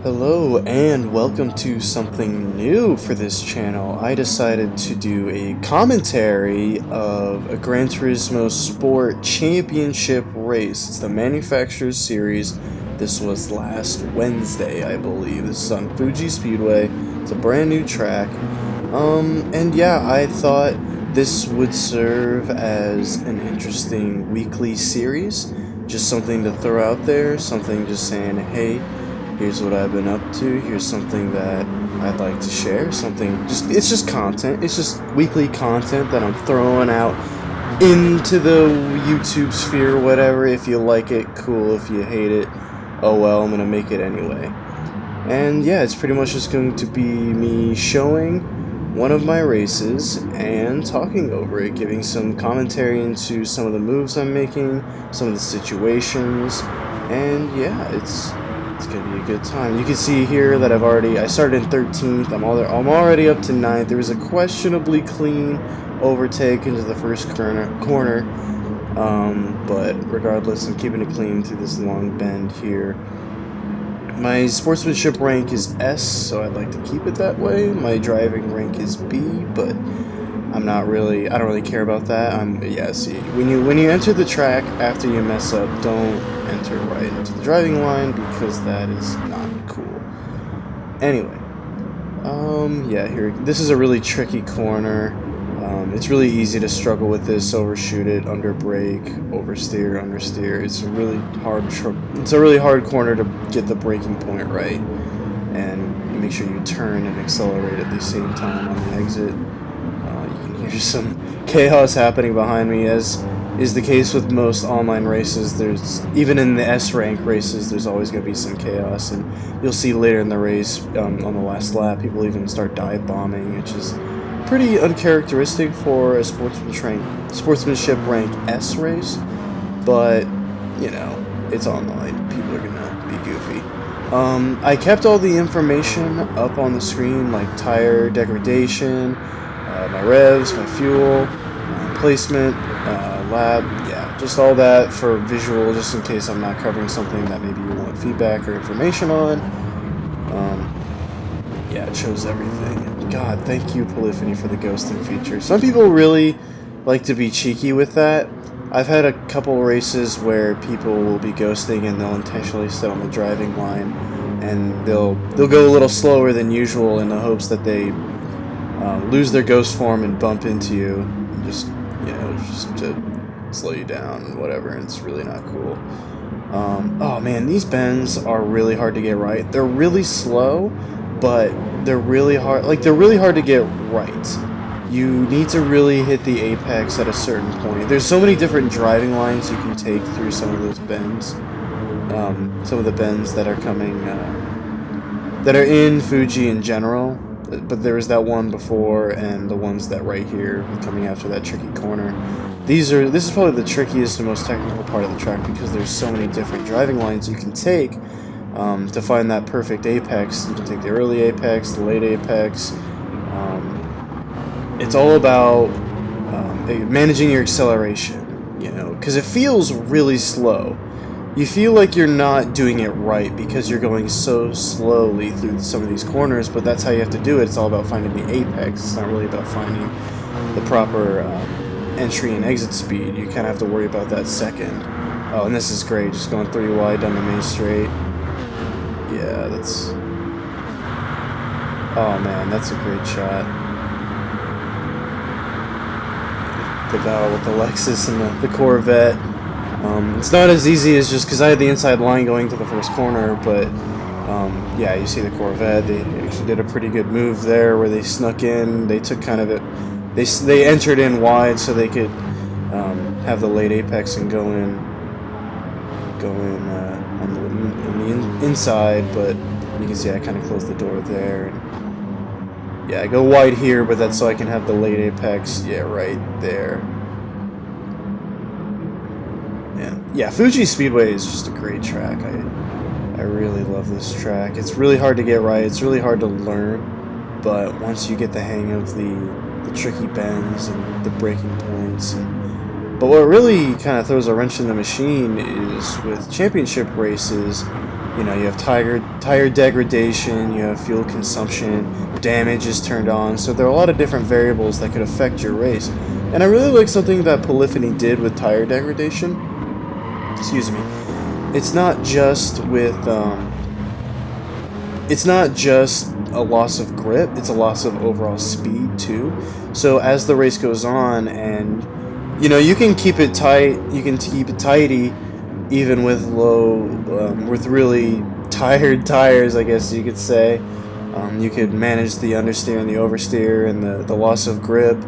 Hello and welcome to something new for this channel. I decided to do a commentary of a Gran Turismo Sport Championship race. It's the Manufacturers Series. This was last Wednesday, I believe. This is on Fuji Speedway. It's a brand new track. And yeah, I thought this would serve as an interesting weekly series. Just something to throw out there, something just saying, hey, here's what I've been up to, here's something that I'd like to share, it's just content, it's just weekly content that I'm throwing out into the YouTube sphere, whatever. If you like it, cool. If you hate it, oh well, I'm gonna make it anyway. And yeah, it's pretty much just going to be me showing one of my races and talking over it, giving some commentary into some of the moves I'm making, some of the situations, and yeah, it's gonna be a good time. You can see here that I started in 13th. I'm already up to 9th. There was a questionably clean overtake into the first corner, but regardless, I'm keeping it clean through this long bend here. My sportsmanship rank is S, so I'd like to keep it that way. My driving rank is B, but I don't really care about that. See, when you enter the track after you mess up, don't enter right into the driving line because that is not cool. Anyway, this is a really tricky corner. It's really easy to struggle with this, overshoot it, underbrake, oversteer, understeer. It's a really hard corner to get the braking point right, and make sure you turn and accelerate at the same time on the exit. There's some chaos happening behind me, as is the case with most online races. Even in the S rank races, there's always going to be some chaos, and you'll see later in the race, on the last lap, people even start dive bombing, which is pretty uncharacteristic for a sportsmanship rank S race. But you know, it's online. People are gonna be goofy. I kept all the information up on the screen, like tire degradation, my revs, my fuel, placement, lab, yeah, just all that for visual, just in case I'm not covering something that maybe you want feedback or information on. Yeah, it shows everything. God, thank you, Polyphony, for the ghosting feature. Some people really like to be cheeky with that. I've had a couple races where people will be ghosting and they'll intentionally sit on the driving line, and they'll go a little slower than usual in the hopes that they lose their ghost form and bump into you, just to slow you down and whatever. And it's really not cool. Oh man, these bends are really hard to get right. They're really slow, but they're really hard. They're really hard to get right. You need to really hit the apex at a certain point. There's so many different driving lines you can take through some of those bends. Some of the bends that are coming, that are in Fuji in general. But there was that one before, and the ones that right here coming after that tricky corner. This is probably the trickiest and most technical part of the track, because there's so many different driving lines you can take to find that perfect apex. You can take the early apex, the late apex. It's all about managing your acceleration, because it feels really slow. You feel like you're not doing it right because you're going so slowly through some of these corners, but that's how you have to do it. It's all about finding the apex. It's not really about finding the proper entry and exit speed. You kind of have to worry about that second. Oh, and this is great, just going 3 wide down the main straight. Yeah, oh man, that's a great shot. The battle with the Lexus and the Corvette. It's not as easy as just because I had the inside line going to the first corner, but yeah, you see the Corvette. They actually did a pretty good move there where they snuck in. They took kind of it. They entered in wide so they could have the late apex and go in on the inside. But you can see I kind of closed the door there. And yeah, I go wide here, but that's so I can have the late apex. Yeah, right there. Yeah, Fuji Speedway is just a great track. I really love this track. It's really hard to get right. It's really hard to learn, but once you get the hang of the tricky bends and the braking points, but what really kind of throws a wrench in the machine is with championship races. You know, you have tire degradation, you have fuel consumption, damage is turned on, so there are a lot of different variables that could affect your race. And I really like something that Polyphony did with tire degradation. Excuse me. It's not just with, it's not just a loss of grip, it's a loss of overall speed too. So as the race goes on, and you know, you can keep it tight, you can keep it tighty even with with really tired tires, I guess you could say. You could manage the understeer and the oversteer and the loss of grip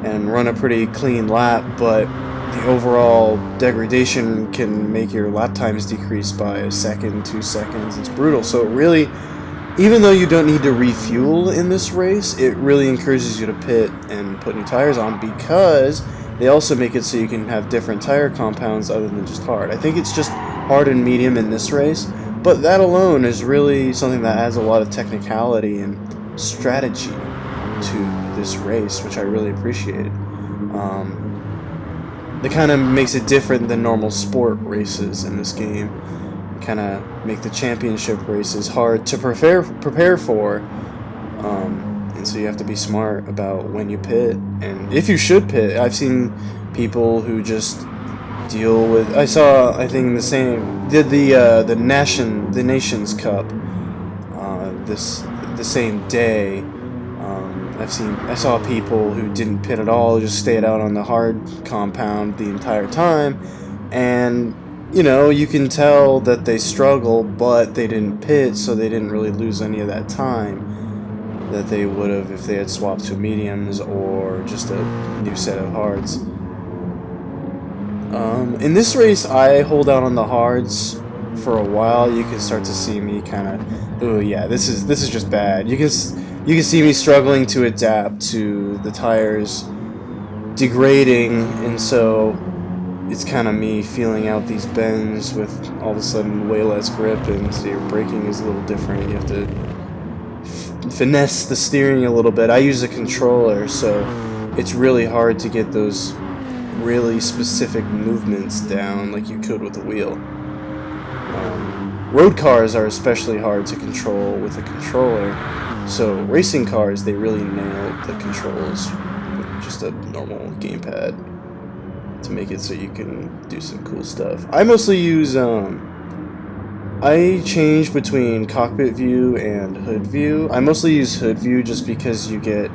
and run a pretty clean lap, but the overall degradation can make your lap times decrease by a second, 2 seconds. It's brutal. So it really, even though you don't need to refuel in this race, it really encourages you to pit and put new tires on, because they also make it so you can have different tire compounds other than just hard. I think it's just hard and medium in this race, but that alone is really something that adds a lot of technicality and strategy to this race, which I really appreciate. That kind of makes it different than normal sport races in this game. Kind of make the championship races hard to prepare for, and so you have to be smart about when you pit and if you should pit. I've seen people who just deal with. I think the same did the Nations Cup the same day. I saw people who didn't pit at all, just stayed out on the hard compound the entire time, and you know, you can tell that they struggle, but they didn't pit, so they didn't really lose any of that time that they would have if they had swapped to mediums or just a new set of hards. In this race, I hold out on the hards for a while. You can start to see me kind of, oh yeah, this is just bad. You can see me struggling to adapt to the tires degrading, and so it's kind of me feeling out these bends with all of a sudden way less grip, and so your braking is a little different. You have to finesse the steering a little bit. I use a controller, so it's really hard to get those really specific movements down like you could with a wheel. Road cars are especially hard to control with a controller, so racing cars, they really nailed the controls with just a normal gamepad to make it so you can do some cool stuff. I mostly use, I change between cockpit view and hood view. I mostly use hood view just because you get,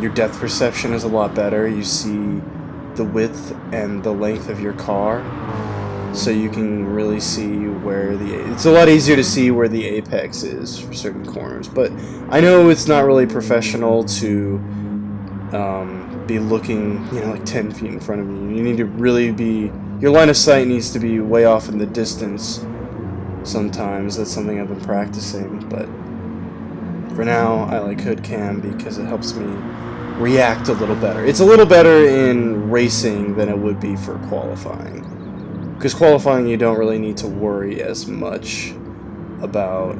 your depth perception is a lot better. You see the width and the length of your car, so you can really see where it's a lot easier to see where the apex is for certain corners. But I know it's not really professional to be looking, you know, like 10 feet in front of you. You need to really be, your line of sight needs to be way off in the distance sometimes. That's something I've been practicing, but for now I like hood cam because it helps me react a little better. It's a little better in racing than it would be for qualifying, because qualifying you don't really need to worry as much about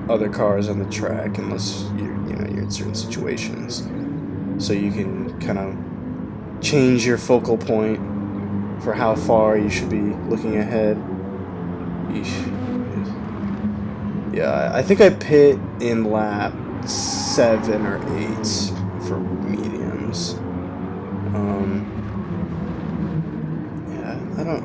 other cars on the track unless you're in certain situations. So you can kind of change your focal point for how far you should be looking ahead. Yeah, I think I pit in lap 7 or 8 for mediums. Yeah, I don't.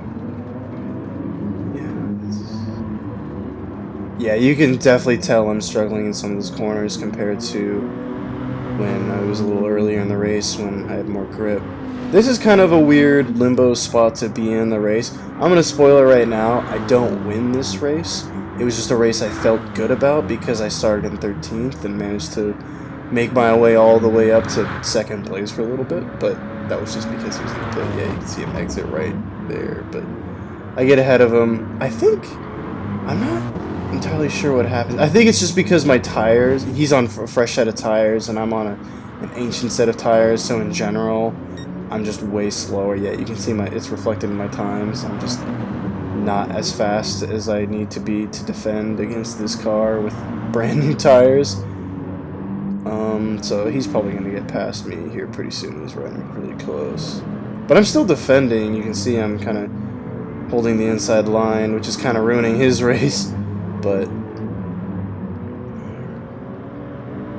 Yeah, you can definitely tell I'm struggling in some of those corners compared to when I was a little earlier in the race when I had more grip. This is kind of a weird limbo spot to be in the race. I'm going to spoil it right now. I don't win this race. It was just a race I felt good about because I started in 13th and managed to make my way all the way up to 2nd place for a little bit, but that was just because he was in the pit. Yeah, you can see him exit right there, but I get ahead of him. I think, I'm not entirely sure what happened. I think it's just because my tires, he's on a fresh set of tires and I'm on an ancient set of tires, so in general I'm just way slower. Yet you can see it's reflected in my times. I'm just not as fast as I need to be to defend against this car with brand new tires. So he's probably going to get past me here pretty soon. He's running really close, but I'm still defending. You can see I'm kind of holding the inside line, which is kind of ruining his race. But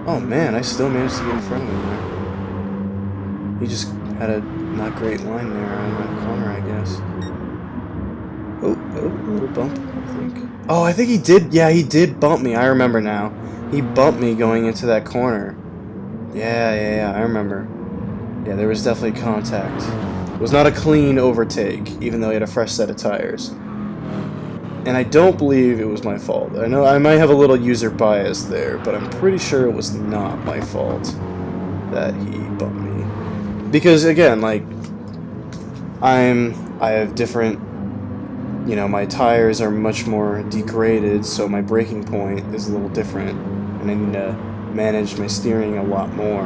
oh man, I still managed to get in front of him there. He just had a not great line there on that corner, I guess. Oh, a little bump, I think. Oh, I think he did. Yeah, he did bump me. I remember now. He bumped me going into that corner. Yeah, I remember. Yeah, there was definitely contact. It was not a clean overtake, even though he had a fresh set of tires. And I don't believe it was my fault. I know I might have a little user bias there, but I'm pretty sure it was not my fault that he bumped me. Because again, like, I have different, you know, my tires are much more degraded, so my braking point is a little different, and I need to manage my steering a lot more,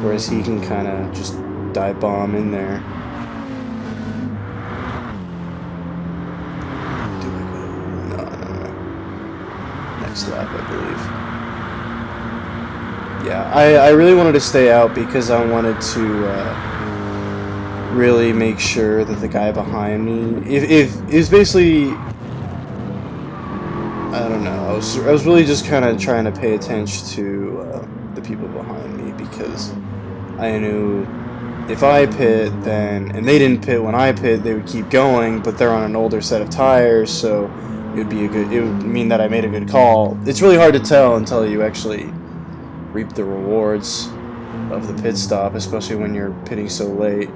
whereas he can kind of just dive bomb in there. Do I go? No. Next lap, I believe. Yeah, I really wanted to stay out because I wanted to really make sure that the guy behind me, if is basically, I don't know, I was really just kind of trying to pay attention to the people behind me, because I knew if I pit, then, and they didn't pit when I pit, they would keep going, but they're on an older set of tires, so it would mean that I made a good call. It's really hard to tell until you actually reap the rewards of the pit stop, especially when you're pitting so late.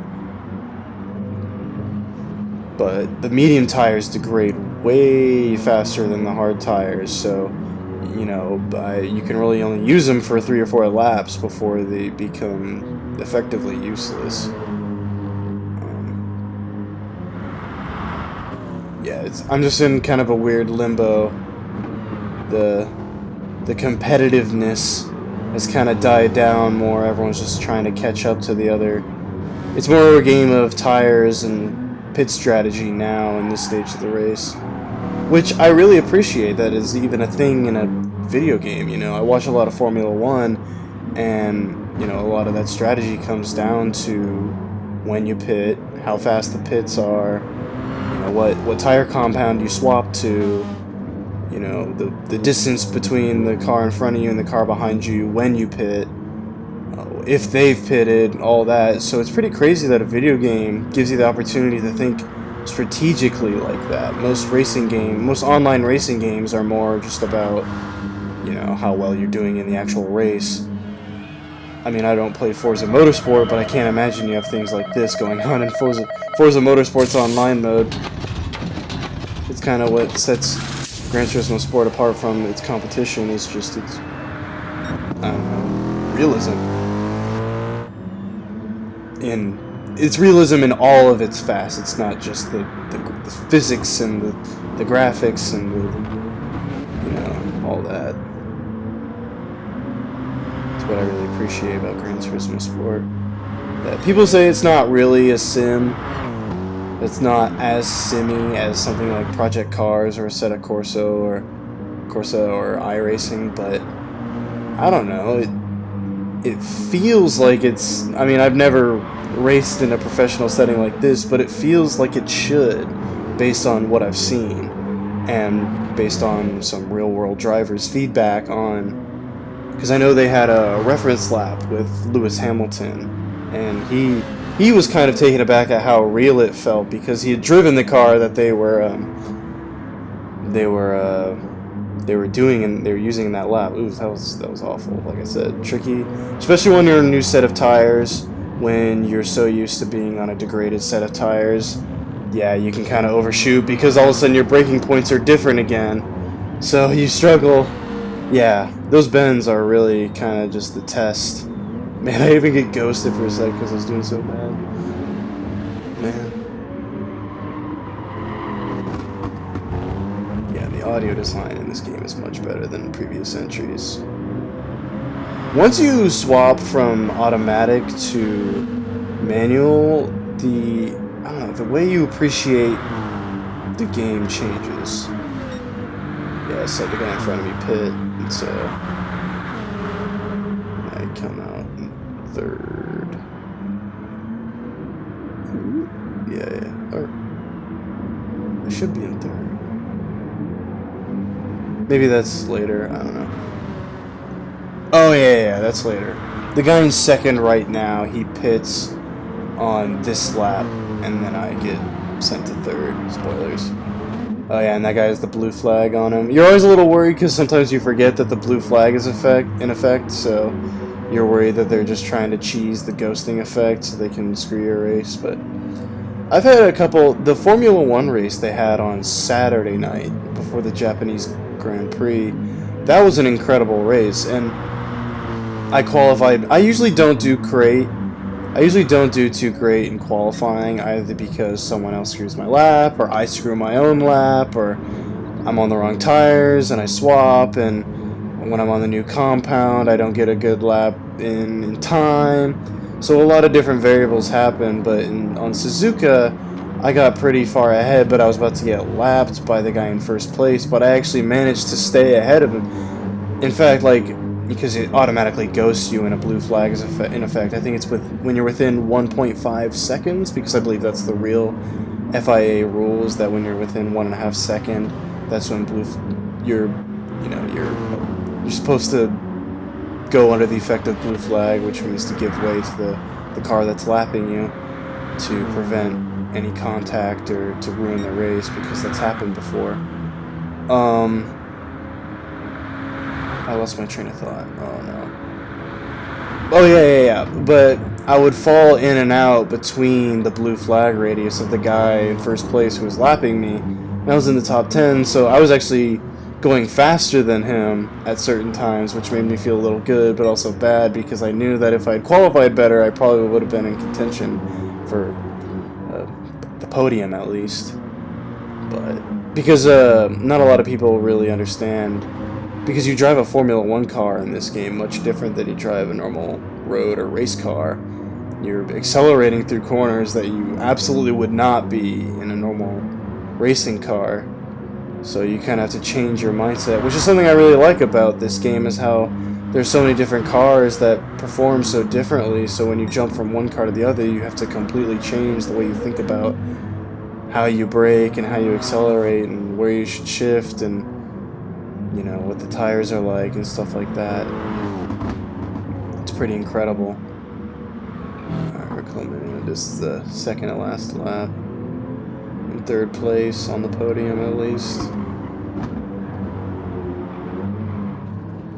But the medium tires degrade way faster than the hard tires, so, you know, you can really only use them for 3 or 4 laps before they become effectively useless. Yeah, I'm just in kind of a weird limbo. The competitiveness has kind of died down more. Everyone's just trying to catch up to the other. It's more a game of tires and pit strategy now in this stage of the race, which I really appreciate that is even a thing in a video game. You know, I watch a lot of Formula 1, and, you know, a lot of that strategy comes down to when you pit, how fast the pits are, you know, what tire compound you swap to, you know, the distance between the car in front of you and the car behind you when you pit, if they've pitted, all that. So it's pretty crazy that a video game gives you the opportunity to think strategically like that. Most online racing games are more just about, you know, how well you're doing in the actual race. I mean, I don't play Forza Motorsport, but I can't imagine you have things like this going on in Forza Motorsport's online mode. It's kind of what sets Gran Turismo Sport apart from its competition, is just its, I don't know, realism. It's realism in all of its facets, not just the physics and the graphics and the, you know, all that. That's what I really appreciate about Gran Turismo Sport. That people say it's not really a sim. It's not as simmy as something like Project Cars or Assetto Corsa or iRacing, but I don't know. It feels like it's, I mean, I've never raced in a professional setting like this, but it feels like it should, based on what I've seen, and based on some real-world drivers' feedback on, because I know they had a reference lap with Lewis Hamilton, and he was kind of taken aback at how real it felt, because he had driven the car that they were doing, and they were using in that lap. Ooh, that was awful. Like I said, tricky, especially when you're in a new set of tires, when you're so used to being on a degraded set of tires. Yeah, you can kind of overshoot because all of a sudden your braking points are different again, so you struggle. Yeah, those bends are really kind of just the test. Man, I even get ghosted for a sec because I was doing so bad. Man. The audio design in this game is much better than previous entries. Once you swap from automatic to manual, I don't know, the way you appreciate the game changes. Yeah, so the guy in front of me pit, and so I come out in third. Yeah, or I should be in third. Maybe that's later. I don't know. Oh yeah, that's later. The guy in second right now, he pits on this lap, and then I get sent to third. Spoilers. Oh yeah, and that guy has the blue flag on him. You're always a little worried because sometimes you forget that the blue flag is in effect, so you're worried that they're just trying to cheese the ghosting effect so they can screw your race. But I've had a couple. The Formula 1 race they had on Saturday night before the Japanese Grand Prix, that was an incredible race, and I qualified. I usually don't do great. I usually don't do too great in qualifying, either because someone else screws my lap, or I screw my own lap, or I'm on the wrong tires and I swap, and when I'm on the new compound I don't get a good lap in time. So a lot of different variables happen, but on Suzuka I got pretty far ahead, but I was about to get lapped by the guy in first place, but I actually managed to stay ahead of him. In fact, like, because it automatically ghosts you when a blue flag is in effect. I think it's when you're within 1.5 seconds, because I believe that's the real FIA rules, that when you're within 1.5 seconds, that's when you're supposed to go under the effect of blue flag, which means to give way to the car that's lapping you to prevent any contact or to ruin the race, because that's happened before. I lost my train of thought. Oh no. Oh yeah. But I would fall in and out between the blue flag radius of the guy in first place who was lapping me. And I was in the top 10, so I was actually going faster than him at certain times, which made me feel a little good, but also bad, because I knew that if I'd qualified better, I probably would have been in contention for the podium at least. But because not a lot of people really understand. Because you drive a Formula 1 car in this game much different than you drive a normal road or race car. You're accelerating through corners that you absolutely would not be in a normal racing car. So you kind of have to change your mindset, which is something I really like about this game, is how there's so many different cars that perform so differently. So when you jump from one car to the other, you have to completely change the way you think about how you brake and how you accelerate and where you should shift and what the tires are like and stuff like that. It's pretty incredible. Alright, we're coming in. This is the second to last lap. In third place on the podium, at least.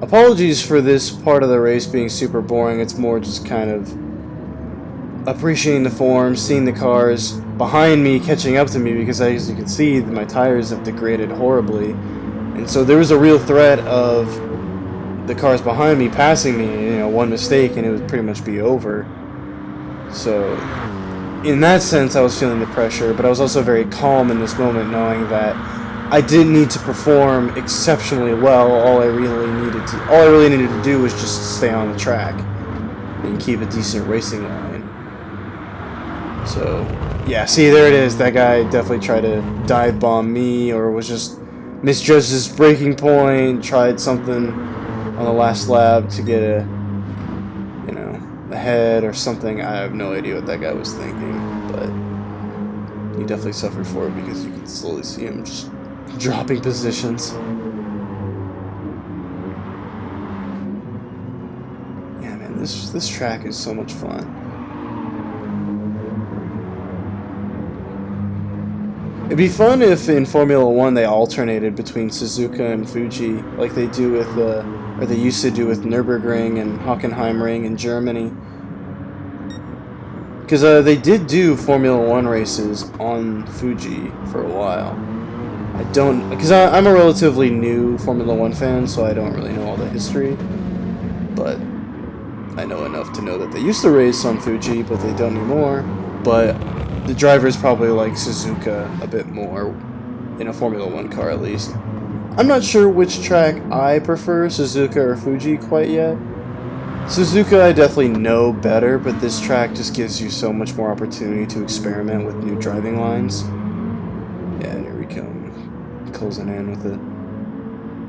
Apologies for this part of the race being super boring. It's more just kind of appreciating the form, seeing the cars behind me catching up to me, because as you can see, my tires have degraded horribly. And so there was a real threat of the cars behind me passing me, one mistake and it would pretty much be over. So in that sense I was feeling the pressure, but I was also very calm in this moment, knowing that I didn't need to perform exceptionally well. All I really needed to do was just stay on the track and keep a decent racing line. So yeah, see, there it is. That guy definitely tried to dive bomb me, or was just misjudged his braking point, tried something on the last lap to get ahead or something. I have no idea what that guy was thinking, but he definitely suffered for it, because you can slowly see him just dropping positions. Yeah, man, this track is so much fun. It'd be fun if in Formula 1 they alternated between Suzuka and Fuji, like they do with, or they used to do with Nürburgring and Hockenheimring in Germany. Because they did do Formula 1 races on Fuji for a while. Because I'm a relatively new Formula 1 fan, so I don't really know all the history. But I know enough to know that they used to race on Fuji, but they don't anymore. But the drivers probably like Suzuka a bit more, in a Formula 1 car at least. I'm not sure which track I prefer, Suzuka or Fuji, quite yet. Suzuka I definitely know better, but this track just gives you so much more opportunity to experiment with new driving lines. Yeah, here we come. Closing in with it.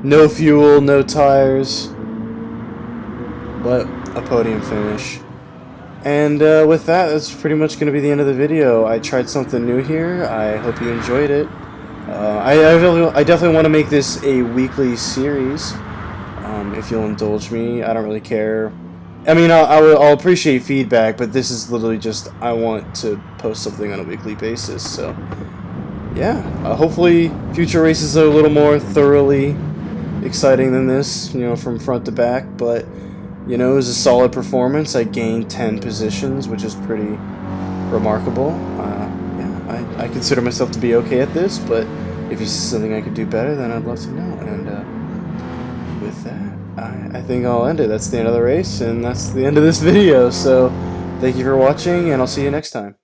No fuel, no tires, but a podium finish. And with that, that's pretty much going to be the end of the video. I tried something new here. I hope you enjoyed it. I definitely want to make this a weekly series. If you'll indulge me, I don't really care. I mean, I'll appreciate feedback, but this is literally just I want to post something on a weekly basis. So, yeah, hopefully future races are a little more thoroughly exciting than this, you know, from front to back. But, you know, it was a solid performance. I gained 10 positions, which is pretty remarkable. Yeah, I consider myself to be okay at this, but if you see something I could do better, then I'd love to know. And with that, I think I'll end it. That's the end of the race, and that's the end of this video. So thank you for watching, and I'll see you next time.